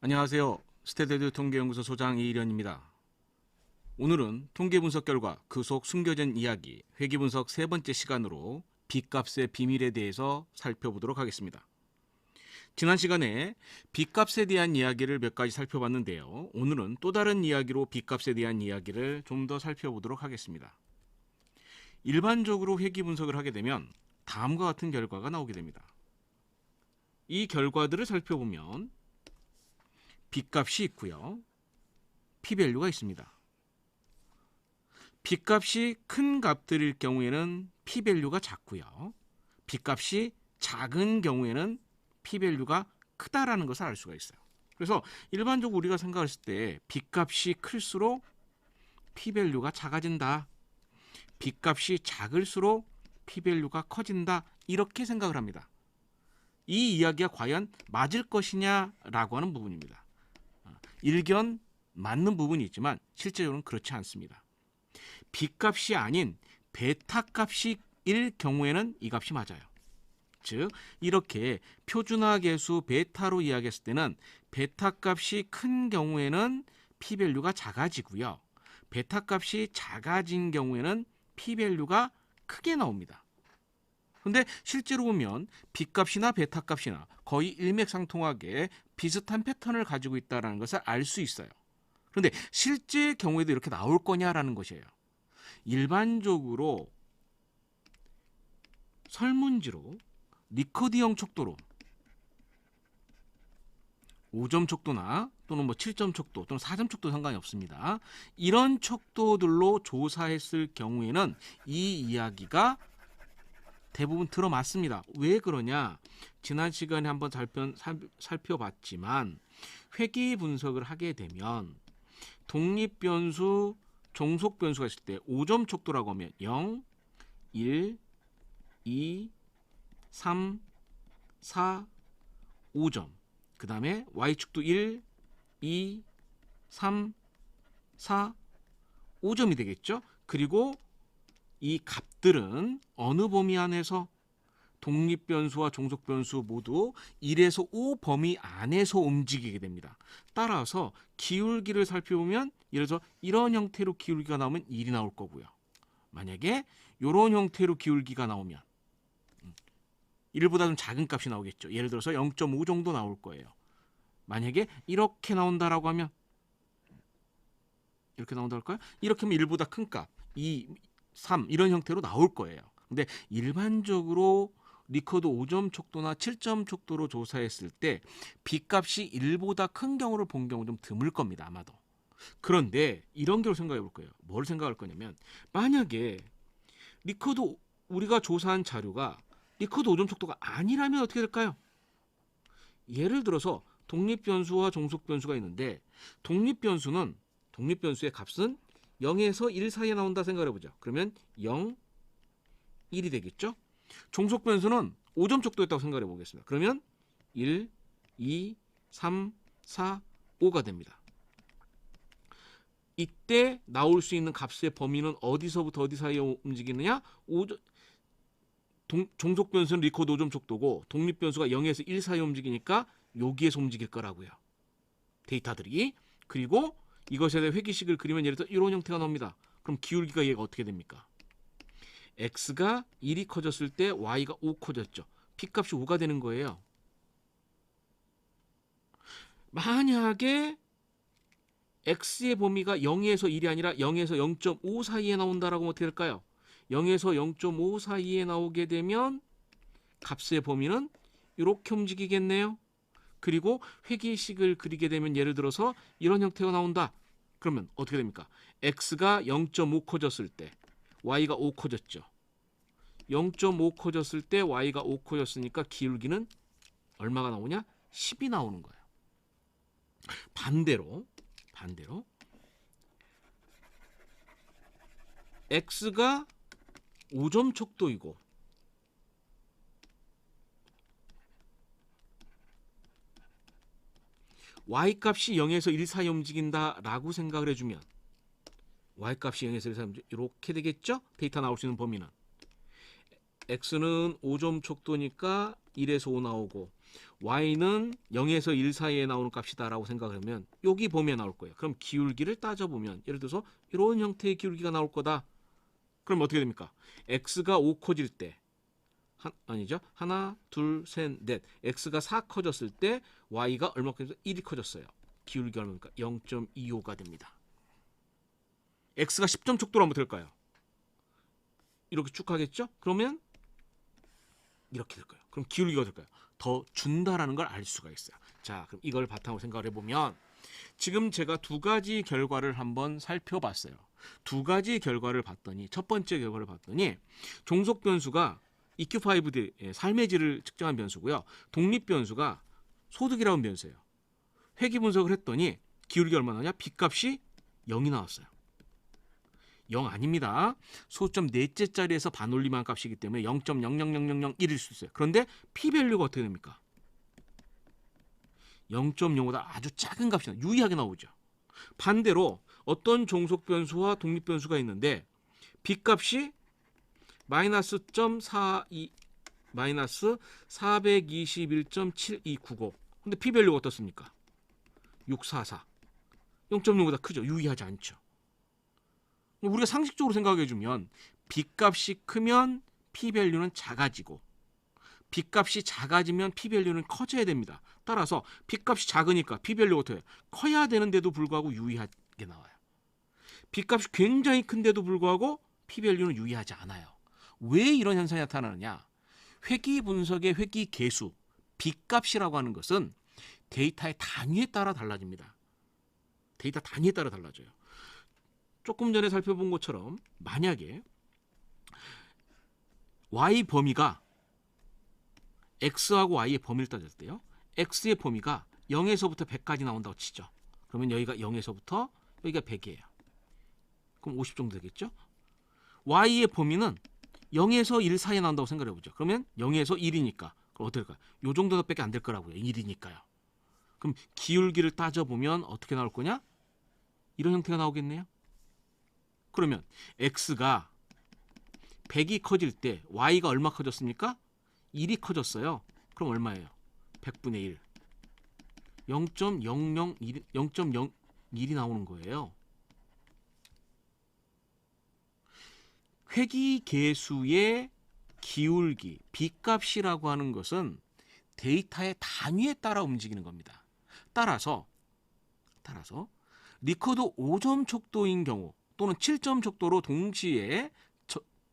안녕하세요. 스테데드 통계연구소 소장 이일현입니다. 오늘은 통계 분석 결과 그 속 숨겨진 이야기, 회귀 분석 세 번째 시간으로 빚값의 비밀에 대해서 살펴보도록 하겠습니다. 지난 시간에 빚값에 대한 이야기를 몇 가지 살펴봤는데요. 오늘은 또 다른 이야기로 빚값에 대한 이야기를 좀 더 살펴보도록 하겠습니다. 일반적으로 회귀 분석을 하게 되면 다음과 같은 결과가 나오게 됩니다. 이 결과들을 살펴보면 빚값이 있고요. P밸류가 있습니다. 빚값이 큰 값들일 경우에는 P밸류가 작고요. 빚값이 작은 경우에는 P밸류가 크다라는 것을 알 수가 있어요. 그래서 일반적으로 우리가 생각했을 때 빚값이 클수록 P밸류가 작아진다. 빚값이 작을수록 P밸류가 커진다. 이렇게 생각을 합니다. 이 이야기가 과연 맞을 것이냐라고 하는 부분입니다. 일견 맞는 부분이 있지만 실제로는 그렇지 않습니다. 빚값이 아닌 베타값이 일 경우에는 이 값이 맞아요. 즉 이렇게 표준화 계수 베타로 이야기했을 때는 베타값이 큰 경우에는 P밸류가 작아지고요. 베타값이 작아진 경우에는 P밸류가 크게 나옵니다. 근데 실제로 보면 빚값이나 베타값이나 거의 일맥상통하게 비슷한 패턴을 가지고 있다는 것을 알 수 있어요. 그런데 실제 경우에도 이렇게 나올 거냐라는 것이에요. 일반적으로 설문지로 리커드형 척도로 5점 척도나 또는 7점 척도 또는 4점 척도 상관이 없습니다. 이런 척도들로 조사했을 경우에는 이 이야기가 대부분 들어맞습니다. 왜 그러냐? 지난 시간에 한번 살펴봤지만 회귀 분석을 하게 되면 독립변수, 종속변수가 있을 때 5점 척도라고 하면 0, 1, 2, 3, 4, 5점. 그 다음에 Y축도 1, 2, 3, 4, 5점이 되겠죠? 그리고 이 값들은 어느 범위 안에서 독립변수와 종속변수 모두 1에서 5 범위 안에서 움직이게 됩니다. 따라서 기울기를 살펴보면 예를 들어서 이런 형태로 기울기가 나오면 1이 나올 거고요. 만약에 이런 형태로 기울기가 나오면 1보다 좀 작은 값이 나오겠죠. 예를 들어서 0.5 정도 나올 거예요. 만약에 이렇게 나온다라고 하면 이렇게 나온다 할까요? 이렇게 하면 1보다 큰 값, 2, 3 이런 형태로 나올 거예요. 근데 일반적으로 리커드 5점 척도나 7점 척도로 조사했을 때 빚값이 1보다 큰 경우를 본 경우 좀 드물 겁니다. 아마도. 그런데 이런 경우를 생각해 볼 거예요. 뭘 생각할 거냐면 만약에 리커드 우리가 조사한 자료가 리커드 5점 척도가 아니라면 어떻게 될까요? 예를 들어서 독립변수와 종속변수가 있는데 독립변수의 값은 0에서 1 사이에 나온다 생각해 보죠. 그러면 0, 1이 되겠죠. 종속변수는 5점 척도였다고 생각해 보겠습니다. 그러면 1, 2, 3, 4, 5가 됩니다. 이때 나올 수 있는 값의 범위는 어디서부터 어디 사이에 움직이느냐? 종속변수는 리커드 5점 척도고 독립변수가 0에서 1 사이에 움직이니까 여기에서 움직일 거라고요. 데이터들이. 그리고 이것에 대해 회귀식을 그리면 예를 들어 이런 형태가 나옵니다. 그럼 기울기가 얘가 어떻게 됩니까? x가 1이 커졌을 때 y가 5 커졌죠. p값이 5가 되는 거예요. 만약에 x의 범위가 0에서 1이 아니라 0에서 0.5 사이에 나온다라고 하면 어떻게 될까요? 0에서 0.5 사이에 나오게 되면 값의 범위는 이렇게 움직이겠네요. 그리고 회귀식을 그리게 되면 예를 들어서 이런 형태가 나온다. 그러면 어떻게 됩니까? x가 0.5 커졌을 때 y가 5 커졌죠. 0.5 커졌을 때 y가 5 커졌으니까 기울기는 얼마가 나오냐? 10이 나오는 거예요. 반대로 x가 5점 척도이고 y값이 0에서 1 사이에 움직인다라고 생각을 해주면 y값이 0에서 1 사이에 움직인다. 이렇게 되겠죠? 데이터 나올 수 있는 범위는 x는 5점 척도니까 1에서 5 나오고 y는 0에서 1 사이에 나오는 값이다라고 생각을 하면 여기 범위에 나올 거예요. 그럼 기울기를 따져보면 예를 들어서 이런 형태의 기울기가 나올 거다. 그럼 어떻게 됩니까? x가 5 커질 때 아니죠. 하나, 둘, 셋, 넷. x가 4 커졌을 때 y가 얼마 커져서 1이 커졌어요. 기울기가 얼마입니까? 0.25가 됩니다. x가 10점 촉도로 한번 될까요? 이렇게 쭉 가겠죠? 그러면 이렇게 될 거예요. 그럼 기울기가 될까요? 더 준다라는 걸 알 수가 있어요. 자, 그럼 이걸 바탕으로 생각을 해보면 지금 제가 두 가지 결과를 한번 살펴봤어요. 두 가지 결과를 봤더니 첫 번째 결과를 봤더니 종속 변수가 EQ5D의 삶의 질을 측정한 변수고요. 독립 변수가 소득이라는 변수예요. 회귀 분석을 했더니 기울기 얼마 나냐? B값이 0이 나왔어요. 0 아닙니다. 소점 넷째 자리에서 반올림한 값이기 때문에 0.00001일 수 있어요. 그런데 P밸류가 어떻게 됩니까? 0.05보다 아주 작은 값이 유의하게 나오죠. 반대로 어떤 종속 변수와 독립 변수가 있는데 B값이 마이너스 0.42 마이너스 421.7295. 근데 P밸류가 어떻습니까? 644. 0.0보다 크죠. 유의하지 않죠. 우리가 상식적으로 생각해 주면 B값이 크면 P밸류는 작아지고 B값이 작아지면 P밸류는 커져야 됩니다. 따라서 B값이 작으니까 P밸류가 어떻게 해요? 커야 되는데도 불구하고 유의하게 나와요. B값이 굉장히 큰데도 불구하고 P밸류는 유의하지 않아요. 왜 이런 현상이 나타나느냐? 회귀 분석의 회귀 계수 B값이라고 하는 것은 데이터의 단위에 따라 달라집니다. 데이터 단위에 따라 달라져요. 조금 전에 살펴본 것처럼 만약에 y 범위가 x하고 y의 범위를 따졌을 때요. x의 범위가 0에서부터 100까지 나온다고 치죠. 그러면 여기가 0에서부터 여기가 100이에요. 그럼 50 정도 되겠죠? y의 범위는 0에서 1 사이에 나온다고 생각해 보죠. 그러면 0에서 1이니까 그럼 어떻게 될까요? 요 정도밖에 안 될 거라고요. 1이니까요. 그럼 기울기를 따져보면 어떻게 나올 거냐? 이런 형태가 나오겠네요. 그러면 x가 100이 커질 때 y가 얼마 커졌습니까? 1이 커졌어요. 그럼 얼마예요? 100분의 1. 0.001이 나오는 거예요. 회귀계수의 기울기, B값이라고 하는 것은 데이터의 단위에 따라 움직이는 겁니다. 따라서 리커드 5점 촉도인 경우 또는 7점 촉도로 동시에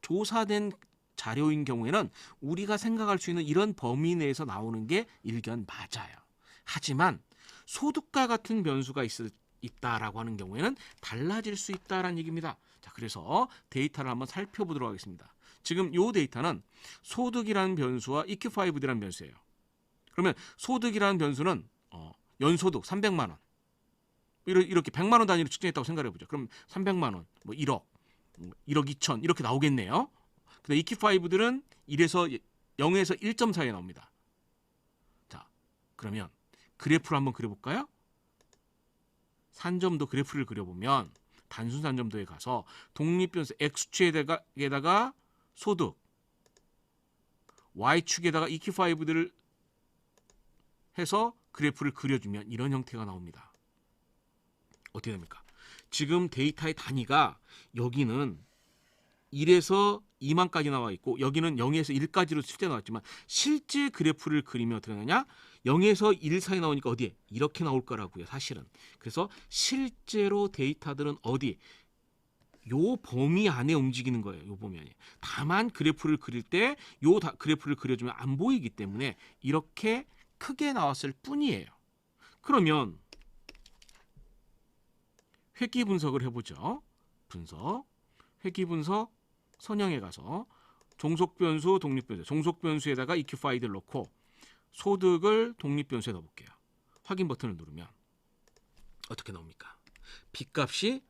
조사된 자료인 경우에는 우리가 생각할 수 있는 이런 범위 내에서 나오는 게 일견 맞아요. 하지만 소득과 같은 변수가 있다라고 하는 경우에는 달라질 수 있다라는 얘기입니다. 자, 그래서 데이터를 한번 살펴보도록 하겠습니다. 지금 이 데이터는 소득이라는 변수와 EQ5D라는 변수예요. 그러면 소득이라는 변수는 연소득 300만 원. 이렇게 100만 원 단위로 측정했다고 생각해 보죠. 그럼 300만 원, 뭐 1억, 1억 2천 이렇게 나오겠네요. 근데 EQ5들은 1에서 0에서 1점 사이에 나옵니다. 자, 그러면 그래프를 한번 그려볼까요? 산점도 그래프를 그려보면 단순 산점도에 가서 독립변수 X축에다가 소득, Y축에다가 EQ5들을 해서 그래프를 그려주면 이런 형태가 나옵니다. 어떻게 됩니까? 지금 데이터의 단위가 여기는 1에서 2만까지 나와 있고 여기는 0에서 1까지로 실제 나왔지만 실제 그래프를 그리면 어떻게 되느냐? 0에서 1 사이 나오니까 어디에? 이렇게 나올 거라고요. 사실은. 그래서 실제로 데이터들은 어디? 요 범위 안에 움직이는 거예요. 요 범위 안에. 다만 그래프를 그릴 때 요 그래프를 그려주면 안 보이기 때문에 이렇게 크게 나왔을 뿐이에요. 그러면 회귀 분석을 해보죠. 회귀 분석 선형에 가서 종속변수, 독립변수, 종속변수에다가 EQ5를 넣고 소득을 독립변수에 넣어볼게요. 확인 버튼을 누르면 어떻게 나옵니까? B값이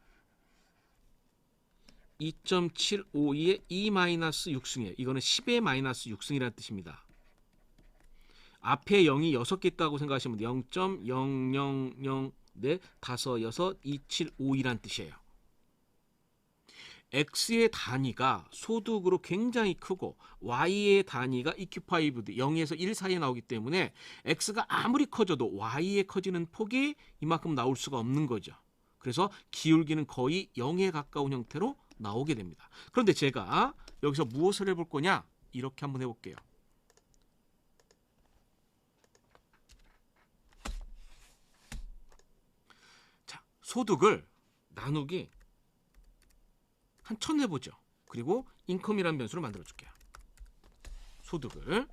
2.752의 2-6승이에요. 이거는 10의 마이너스 6승이라는 뜻입니다. 앞에 0이 6개 있다고 생각하시면 0.0004, 5, 6, 2, 7, 5이란 뜻이에요. X의 단위가 소득으로 굉장히 크고 Y의 단위가 EQ5 0에서 1 사이에 나오기 때문에 X가 아무리 커져도 Y의 커지는 폭이 이만큼 나올 수가 없는 거죠. 그래서 기울기는 거의 0에 가까운 형태로 나오게 됩니다. 그런데 제가 여기서 무엇을 해볼 거냐? 이렇게 한번 해볼게요. 자, 소득을 나누기 한 1000 해보죠. 그리고 인컴이라는 변수를 만들어 줄게요. 소득을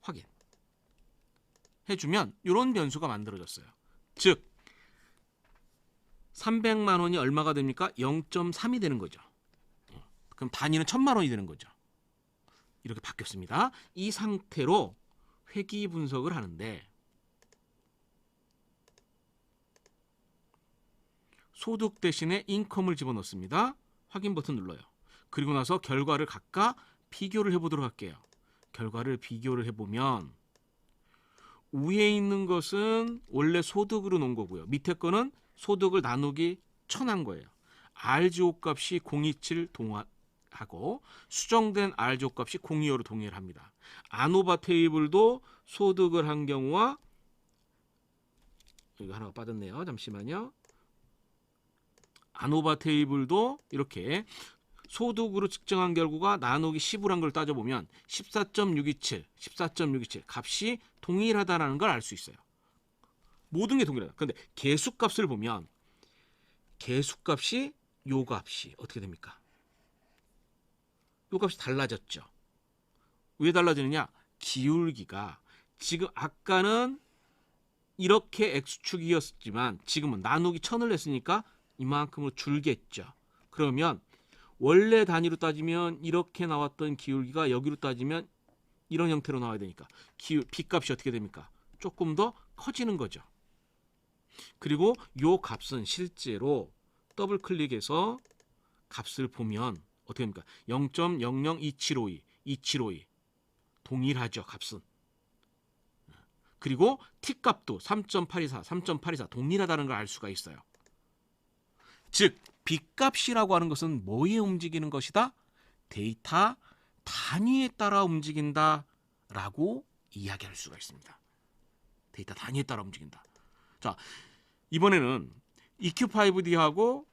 확인 해주면 이런 변수가 만들어졌어요. 즉 300만 원이 얼마가 됩니까? 0.3이 되는 거죠. 그럼 단위는 1000만 원이 되는 거죠. 이렇게 바뀌었습니다. 이 상태로 회귀 분석을 하는데 소득 대신에 인컴을 집어넣습니다. 확인 버튼 눌러요. 그리고 나서 결과를 각각 비교를 해보도록 할게요. 결과를 비교를 해보면 위에 있는 것은 원래 소득으로 놓은 거고요. 밑에 거는 소득을 나누기 1000한 거예요. RGO 값이 027 동일하고 수정된 RGO 값이 025로 동일합니다. 아노바 테이블도 소득을 한 경우와 이거 하나가 빠졌네요. 잠시만요. 아노바 테이블도 이렇게 소득으로 측정한 결과가 나누기 10으로 한 걸 따져보면 14.627 값이 동일하다는 걸 알 수 있어요. 모든 게 동일하다. 그런데 개수값을 보면 개수값이 요 값이 어떻게 됩니까? 요 값이 달라졌죠. 왜 달라지느냐? 기울기가 지금 아까는 이렇게 X축이었지만 지금은 나누기 1000을 했으니까 이만큼으로 줄겠죠. 그러면 원래 단위로 따지면 이렇게 나왔던 기울기가 여기로 따지면 이런 형태로 나와야 되니까 B값이 어떻게 됩니까? 조금 더 커지는 거죠. 그리고 요 값은 실제로 더블 클릭해서 값을 보면 어떻게 됩니까? 0.002752 동일하죠. 값은. 그리고 T값도 3.824 동일하다는 걸 알 수가 있어요. 즉 B값이라고 하는 것은 뭐에 움직이는 것이다? 데이터 단위에 따라 움직인다라고 이야기할 수가 있습니다. 데이터 단위에 따라 움직인다. 자, 이번에는 EQ5D하고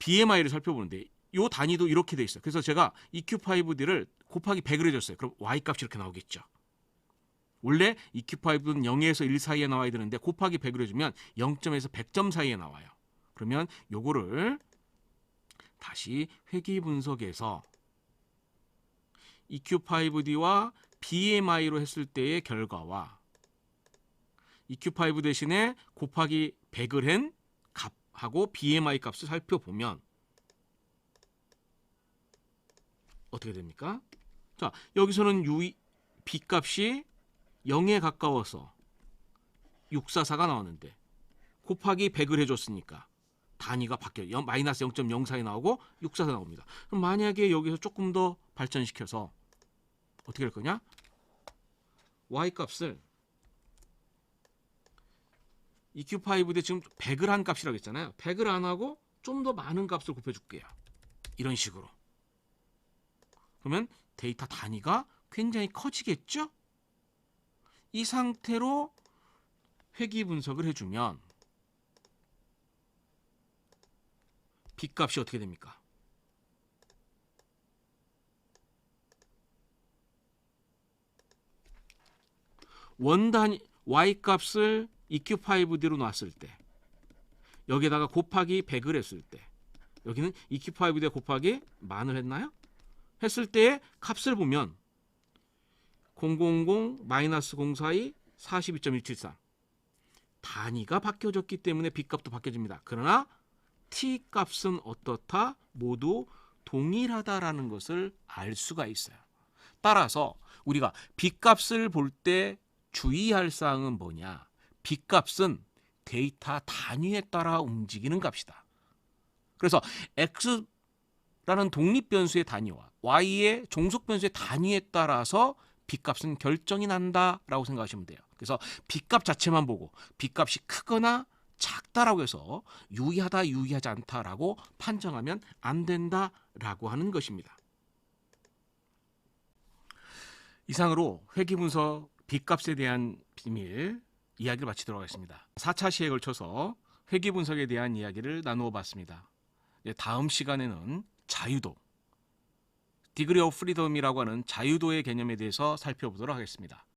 BMI를 살펴보는데 이 단위도 이렇게 돼 있어요. 그래서 제가 EQ5D를 곱하기 100을 해줬어요. 그럼 Y값이 이렇게 나오겠죠. 원래 EQ5는 0에서 1 사이에 나와야 되는데 곱하기 100을 해주면 0점에서 100점 사이에 나와요. 그러면 요거를 다시 회귀 분석에서 EQ5D와 BMI로 했을 때의 결과와 EQ5 대신에 곱하기 100을 한 값하고 BMI 값을 살펴보면 어떻게 됩니까? 자, 여기서는 B값이 0에 가까워서 644가 나왔는데 곱하기 100을 해줬으니까 단위가 바뀌어요. 마이너스 0.04에 나오고 644 나옵니다. 그럼 만약에 여기서 조금 더 발전시켜서 어떻게 할 거냐? Y값을 EQ5대 지금 100을 한 값이라고 했잖아요. 100을 안 하고 좀 더 많은 값을 곱해줄게요. 이런 식으로. 그러면 데이터 단위가 굉장히 커지겠죠? 이 상태로 회귀 분석을 해주면 B값이 어떻게 됩니까? 원단위 Y값을 EQ5D로 놨을 때 여기에다가 곱하기 100을 했을 때 여기는 EQ5D 곱하기 만을 했나요? 했을 때의 값을 보면 000-042 42.173 단위가 바뀌어졌기 때문에 B값도 바뀌어집니다. 그러나 T값은 어떻다? 모두 동일하다라는 것을 알 수가 있어요. 따라서 우리가 B값을 볼 때 주의할 사항은 뭐냐? B값은 데이터 단위에 따라 움직이는 값이다. 그래서 X라는 독립변수의 단위와 Y의 종속변수의 단위에 따라서 B값은 결정이 난다라고 생각하시면 돼요. 그래서 B값 자체만 보고 B값이 크거나 작다라고 해서 유의하다, 유의하지 않다라고 판정하면 안 된다라고 하는 것입니다. 이상으로 회계분석 빚값에 대한 비밀 이야기를 마치도록 하겠습니다. 4차 시에 걸쳐서 회계분석에 대한 이야기를 나누어 봤습니다. 다음 시간에는 자유도, 디그리 오브 프리덤이라고 하는 자유도의 개념에 대해서 살펴보도록 하겠습니다.